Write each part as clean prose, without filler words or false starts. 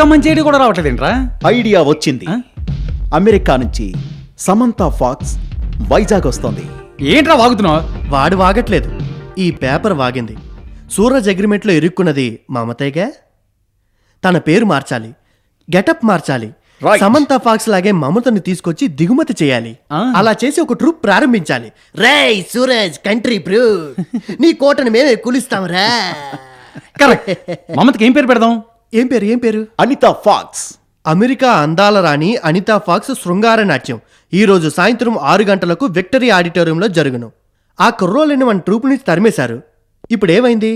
ఒక్క మంచి ఐడియా కూడా రావట్లేదేంట్రా? ఐడియా వచ్చింది. ఆ? అమెరికా నుంచి సమంతా ఫాక్స్ వైజాగ్ వస్తోంది. ఏంట్రా వాగుతున్నావు? వాడు వాగట్లేదు, ఈ పేపర్ వాగింది. సూరజ్ అగ్రిమెంట్లో ఇరుక్కున్నది మమతేగా. తన పేరు మార్చాలి, గెటప్ మార్చాలి. Right. సమంతా ఫాక్స్ లాగే మమతను తీసుకొచ్చి దిగుమతి చేయాలి. అలా చేసి ఒక ట్రూప్ ప్రారంభించాలి. రేయ్ సూరజ్ కంట్రీ బ్రూ, నీ కోటను మేమే కూలిస్తాంరా. కరెక్ట్. మమతకి ఏం పేరు పెడదాం? ఏం పేరు? అనితా ఫాక్స్. అమెరికా అందాల రాణి అనితా ఫాక్స్ శృంగార నాట్యం ఈరోజు సాయంత్రం 6 గంటలకు విక్టరీ ఆడిటోరియంలో జరుగును. ఆ కుర్రోళ్ళని మన ట్రూప్ నుంచి తరిమేశారు. ఇప్పుడు ఏమైంది?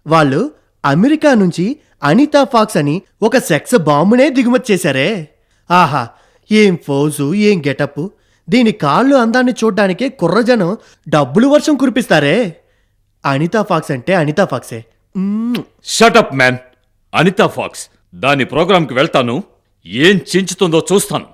వాళ్ళు అమెరికా నుంచి అనితా ఫాక్స్ అని ఒక సెక్స్ బాంబునే దిగుమతి చేశారే. ఆహా, ఏం ఫోజు, ఏం గెటప్! దీని కాళ్ళు అందాన్ని చూడ్డానికే కుర్రజనం డబ్బులు వర్షం కురిపిస్తారే. అనితా ఫాక్స్ అంటే అనితా ఫాక్సే. Shut up man. అనితా ఫాక్స్ దాని ప్రోగ్రాంకి వెళ్తాను, ఏం చించుతుందో చూస్తాను.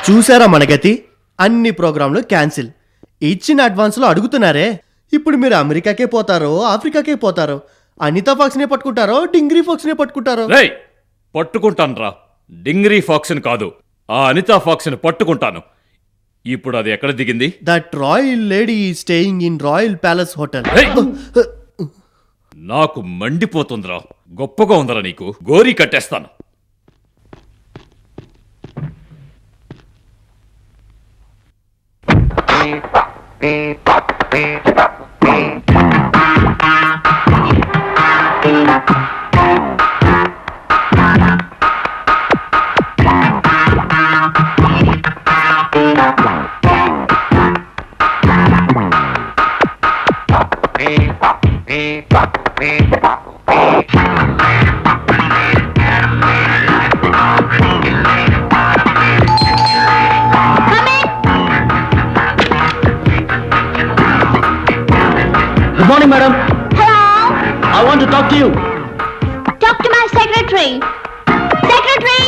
చూసారా మన గతి? అన్ని ప్రోగ్రాంలు క్యాన్సిల్. ఇచ్చిన అడ్వాన్స్లో అడుగుతున్నారే. ఇప్పుడు మీరు అమెరికాకే పోతారో ఆఫ్రికాకే పోతారో, అనితా ఫాక్స్నే పట్టుకుంటారో డింగ్రీ ఫాక్స్నే పట్టుకుంటారో? రేయ్ పట్టుకుంటాను రా, డింగ్రీ ఫాక్స్ని కాదు, ఆ అనితా ఫాక్స్ని పట్టుకుంటాను. ఇప్పుడు అది ఎక్కడ దిగింది? That royal lady staying in royal palace hotel. రేయ్! నాకు మండిపోతుందిరా. గొప్పగా ఉందరా నీకు, గోరీ కట్టేస్తాను. Good morning madam. Hello? I want to talk to you. Talk to my secretary. Secretary?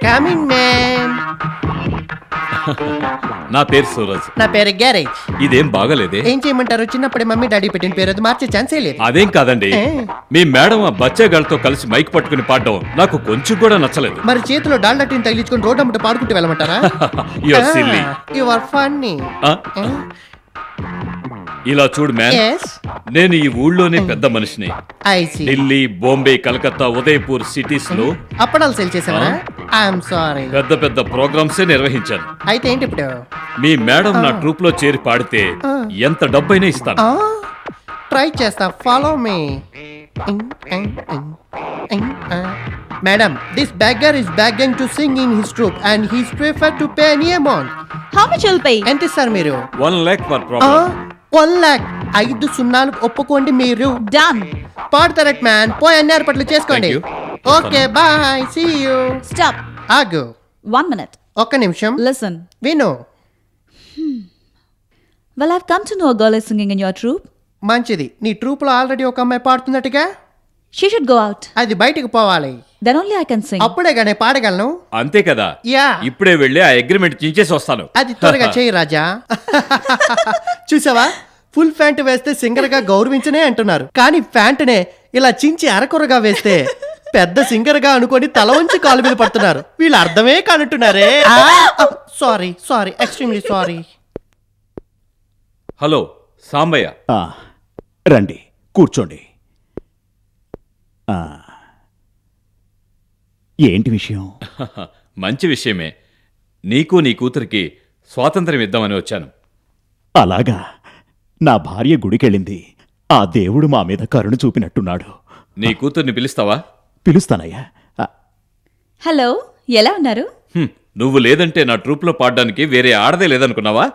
Coming ma'am. నా పేరు సూరజ్. నా పేరు గ్యారేజ్. ఇదేం బాగలేదే. ఏం చేయమంటారు? చిన్నప్పుడే మమ్మీ డాడీ పెట్టిన పేరు, అది మార్చే ఛాన్సే లేదు. అదేం కాదండి, మీ మేడం ఆ బచ్చాగాళ్ళతో కలిసి మైక్ పట్టుకుని పాడడం నాకు కొంచెం కూడా నచ్చలేదు. మరి చేతిలో డాల్డా టీని తగిలించుకొని రోడ్డు అమ్మట పాడుకుంటూ వెళ్ళమంటారా? You are silly. You are funny. ఆ? ఇలా చూడు మ్యాన్, yes నేను ఈ ఊళ్ళోనే పెద్ద మనిషిని. I see. Delhi, Bombay, Calcutta, Udaipur cities లో అప్పడాలు సేల్ చేసావా? I'm sorry. పెద్ద పెద్ద ప్రోగ్రామ్సే నిర్వహించాను. అయితే ఏంటి ఇప్పుడు? మీ మేడం నా ట్రూప్ లో చేరి పాడితే ఎంత డబ్బైనా ఇస్తాను. ట్రై చేస్తా, follow me. Madam, this beggar is begging to sing in his troupe and he's preferred to pay any amount. How much you'll pay? ఎంత ఇస్తారు మీరు? 1 lakh per program. 1 lakh. 5 సున్నాలు ఒప్పుకోండి మీరు. Done. పాడతారట్ మ్యాన్, పోయి అన్ని ఏర్పాట్లు చేసుకోండి. Thank you. Okay bye, see you. Stop. ఆగు, 1 minute. ఒక్క నిమిషం Listen. విను. Well, I've come to know a girl is singing in your troupe. మంచిది, నీ ట్రూప్లో ఆల్రెడీ ఒక అమ్మాయి పాడుతున్నట్టుగా. She should go out. అది బయటికి పోవాలి, Then only I can sing. అప్పుడే గానే పాడగలను. అంతే కదా, యా, ఇప్పుడే వెళ్ళి ఆ అగ్రిమెంట్ చించేసి వస్తాను. అది త్వరగా చేయి రాజా. చూసావా, ఫుల్ ప్యాంట్ వేస్తే సింగర్ గా గౌరవించనే అంటున్నారు, కానీ ప్యాంటునే ఇలా చించి అరకొరగా వేస్తే పెద్ద సింగర్ గా అనుకొని తల వంచి కాలు మీద పడుతున్నారు. వీళ్ళు అర్థమే కానంటున్నారే. Sorry sorry, extremely sorry. Hello Sambayya. రండి కూర్చోండి. ఏంటి విషయం? మంచి విషయమే. నీకు నీ కూతురికి స్వాతంత్రం ఇద్దామని వచ్చాను. అలాగా, నా భార్య గుడికెళ్ళింది. ఆ దేవుడు మా మీద కరుణ చూపినట్టున్నాడు. నీ కూతుర్ని పిలుస్తావా? పిలుస్తానయ్యా. Hello. ఎలా ఉన్నారు? నువ్వు లేదంటే నా ట్రూప్లో పాడడానికి వేరే ఆడదే లేదనుకున్నావా?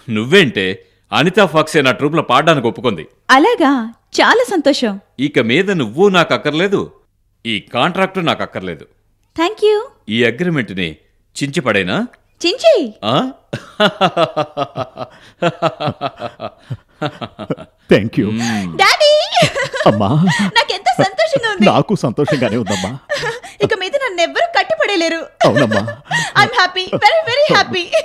నువ్వేంటే, అనితా ఫాక్సే నా ట్రూప్లో పాడడానికి ఒప్పుకుంది. అలాగా, చాలా సంతోషం. ఇక మీద నువ్వు నాకు అక్కర్లేదు, ఈ కాంట్రాక్టు నాకు అక్కర్లేదు. Thank you. ఈ అగ్రిమెంట్ని చించిపడేనా? చించి. ఆ? Thank you. డాడీ. అమ్మా, నాకెంత సంతోషంగా ఉంది. నాకు సంతోషంగానే ఉందమ్మా. ఇక మీద నన్ను ఎవ్వరూ కట్టిపడేలేరు. అవునమ్మా. I'm happy. Very, very happy.